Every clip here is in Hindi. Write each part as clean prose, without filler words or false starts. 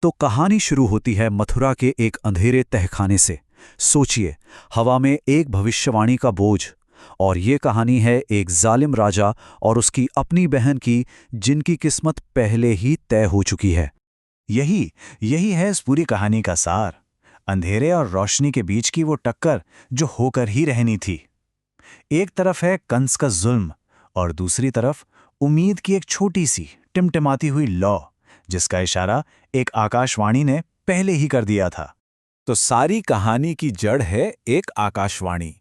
तो कहानी शुरू होती है मथुरा के एक अंधेरे तहखाने से। सोचिए, हवा में एक भविष्यवाणी का बोझ। और ये कहानी है एक जालिम राजा और उसकी अपनी बहन की, जिनकी किस्मत पहले ही तय हो चुकी है। यही यही है इस पूरी कहानी का सार। अंधेरे और रोशनी के बीच की वो टक्कर जो होकर ही रहनी थी। एक तरफ है कंस का जुल्म और दूसरी तरफ उम्मीद की एक छोटी सी टिमटिमाती हुई लौ, जिसका इशारा एक आकाशवाणी ने पहले ही कर दिया था। तो सारी कहानी की जड़ है एक आकाशवाणी।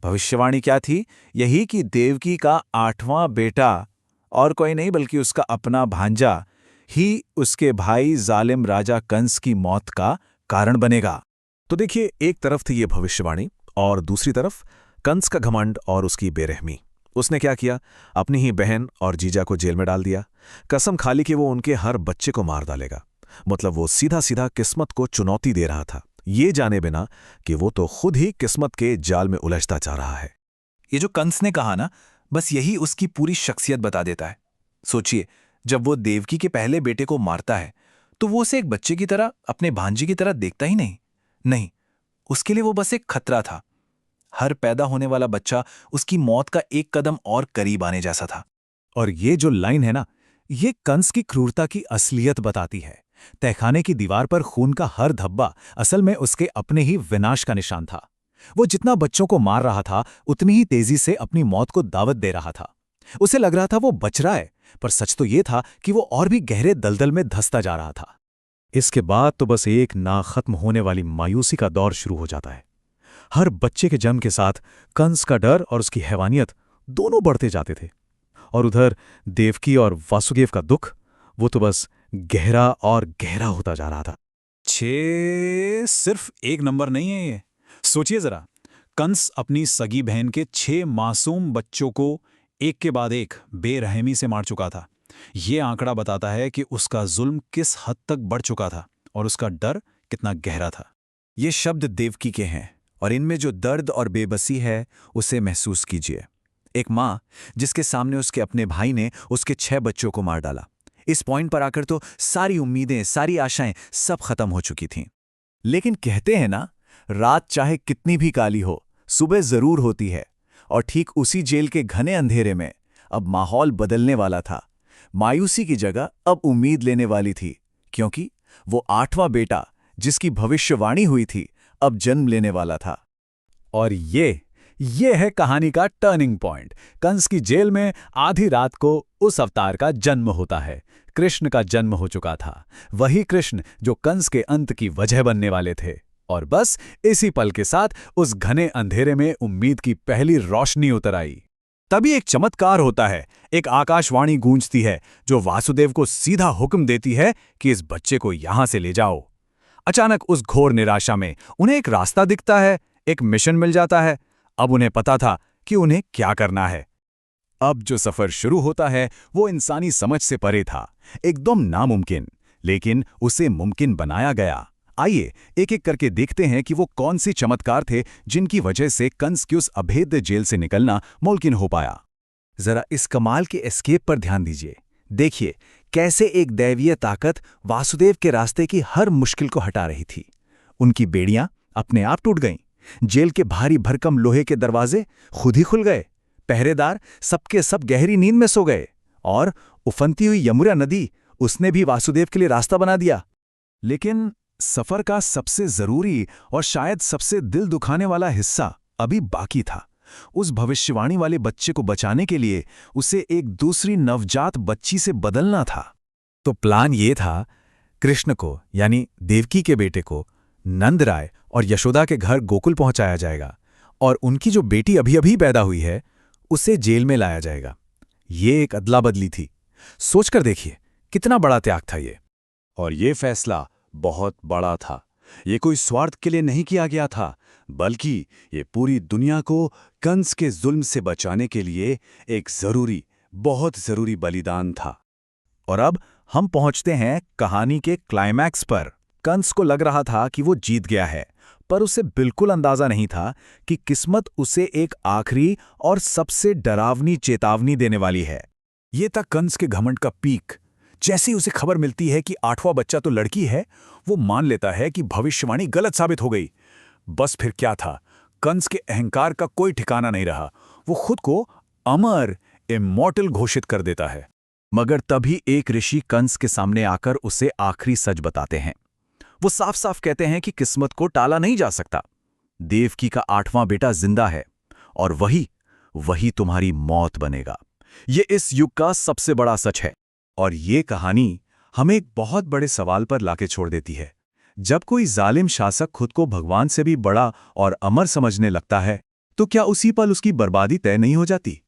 भविष्यवाणी क्या थी? यही कि देवकी का 8वां बेटा और कोई नहीं बल्कि उसका अपना भांजा ही उसके भाई जालिम राजा कंस की मौत का कारण बनेगा। तो देखिए, एक तरफ थी ये भविष्यवाणी और दूसरी तरफ कंस का घमंड और उसकी बेरहमी। उसने क्या किया? अपनी ही बहन और जीजा को जेल में डाल दिया, कसम खा ली कि वो उनके हर बच्चे को मार डालेगा। मतलब वो सीधा सीधा किस्मत को चुनौती दे रहा था, ये जाने बिना कि वो तो खुद ही किस्मत के जाल में उलझता जा रहा है। ये जो कंस ने कहा ना, बस यही उसकी पूरी शख्सियत बता देता है। सोचिए, जब वो देवकी के पहले बेटे को मारता है तो वो उसे एक बच्चे की तरह, अपने भांजे की तरह देखता ही नहीं, उसके लिए वो बस एक खतरा था। हर पैदा होने वाला बच्चा उसकी मौत का एक कदम और करीब आने जैसा था। और ये जो लाइन है ना, ये कंस की क्रूरता की असलियत बताती है। तहखाने की दीवार पर खून का हर धब्बा असल में उसके अपने ही विनाश का निशान था। वो जितना बच्चों को मार रहा था, उतनी ही तेजी से अपनी मौत को दावत दे रहा था। उसे लग रहा था वो बच रहा है, पर सच तो ये था कि वो और भी गहरे दलदल में धंसता जा रहा था। इसके बाद तो बस एक ना खत्म होने वाली मायूसी का दौर शुरू हो जाता है। हर बच्चे के जन्म के साथ कंस का डर और उसकी हैवानियत दोनों बढ़ते जाते थे, और उधर देवकी और वासुदेव का दुख, वो तो बस गहरा और गहरा होता जा रहा था। सिर्फ एक नंबर नहीं है ये। सोचिए जरा, कंस अपनी सगी बहन के 6 मासूम बच्चों को एक के बाद एक बेरहमी से मार चुका था। ये आंकड़ा बताता है कि उसका जुल्म किस हद तक बढ़ चुका था और उसका डर कितना गहरा था। ये शब्द देवकी के हैं और इनमें जो दर्द और बेबसी है उसे महसूस कीजिए। एक माँ जिसके सामने उसके अपने भाई ने उसके 6 बच्चों को मार डाला। इस पॉइंट पर आकर तो सारी उम्मीदें, सारी आशाएं सब खत्म हो चुकी थीं। लेकिन कहते हैं ना, रात चाहे कितनी भी काली हो, सुबह जरूर होती है। और ठीक उसी जेल के घने अंधेरे में अब माहौल बदलने वाला था। मायूसी की जगह अब उम्मीद लेने वाली थी, क्योंकि वो 8वां बेटा जिसकी भविष्यवाणी हुई थी, अब जन्म लेने वाला था। और ये है कहानी का टर्निंग पॉइंट। कंस की जेल में आधी रात को उस अवतार का जन्म होता है। कृष्ण का जन्म हो चुका था, वही कृष्ण जो कंस के अंत की वजह बनने वाले थे। और बस इसी पल के साथ उस घने अंधेरे में उम्मीद की पहली रोशनी उतर आई। तभी एक चमत्कार होता है, एक आकाशवाणी गूंजती है जो वासुदेव को सीधा हुक्म देती है कि इस बच्चे को यहां से ले जाओ। अचानक उस घोर निराशा में उन्हें एक रास्ता दिखता है, एक मिशन मिल जाता है। अब उन्हें पता था कि उन्हें क्या करना है। अब जो सफर शुरू होता है वो इंसानी समझ से परे था, एकदम नामुमकिन, लेकिन उसे मुमकिन बनाया गया। आइए एक एक करके देखते हैं कि वो कौन सी चमत्कार थे जिनकी वजह से कंस की उस अभेद्य जेल से निकलना मुमकिन हो पाया। जरा इस कमाल के एस्केप पर ध्यान दीजिए। देखिए कैसे एक दैवीय ताकत वासुदेव के रास्ते की हर मुश्किल को हटा रही थी। उनकी बेड़ियां अपने आप टूट गईं, जेल के भारी भरकम लोहे के दरवाजे खुद ही खुल गए, पहरेदार सबके सब गहरी नींद में सो गए, और उफनती हुई यमुना नदी, उसने भी वासुदेव के लिए रास्ता बना दिया। लेकिन सफर का सबसे जरूरी और शायद सबसे दिल दुखाने वाला हिस्सा अभी बाकी था। उस भविष्यवाणी वाले बच्चे को बचाने के लिए उसे एक दूसरी नवजात बच्ची से बदलना था। तो प्लान ये था, कृष्ण को यानी देवकी के बेटे को नंदराय और यशोदा के घर गोकुल पहुंचाया जाएगा, और उनकी जो बेटी अभी अभी पैदा हुई है उसे जेल में लाया जाएगा। ये एक अदला बदली थी। सोचकर देखिए कितना बड़ा त्याग था ये। और ये फैसला बहुत बड़ा था। ये कोई स्वार्थ के लिए नहीं किया गया था, बल्कि ये पूरी दुनिया को कंस के जुल्म से बचाने के लिए एक जरूरी, बहुत जरूरी बलिदान था। और अब हम पहुंचते हैं कहानी के क्लाइमैक्स पर। कंस को लग रहा था कि वो जीत गया है, पर उसे बिल्कुल अंदाजा नहीं था कि किस्मत उसे एक आखिरी और सबसे डरावनी चेतावनी देने वाली है। ये था कंस के घमंड का पीक, जैसे ही उसे खबर मिलती है कि 8वां बच्चा तो लड़की है, वो मान लेता है कि भविष्यवाणी गलत साबित हो गई। बस फिर क्या था, कंस के अहंकार का कोई ठिकाना नहीं रहा। वो खुद को अमर, इमॉर्टल घोषित कर देता है। मगर तभी एक ऋषि कंस के सामने आकर उसे आखिरी सच बताते हैं। वो साफ साफ कहते हैं कि किस्मत को टाला नहीं जा सकता। देवकी का 8वां बेटा जिंदा है और वही तुम्हारी मौत बनेगा। ये इस युग का सबसे बड़ा सच है। और ये कहानी हमें एक बहुत बड़े सवाल पर लाके छोड़ देती है। जब कोई जालिम शासक खुद को भगवान से भी बड़ा और अमर समझने लगता है, तो क्या उसी पल उसकी बर्बादी तय नहीं हो जाती?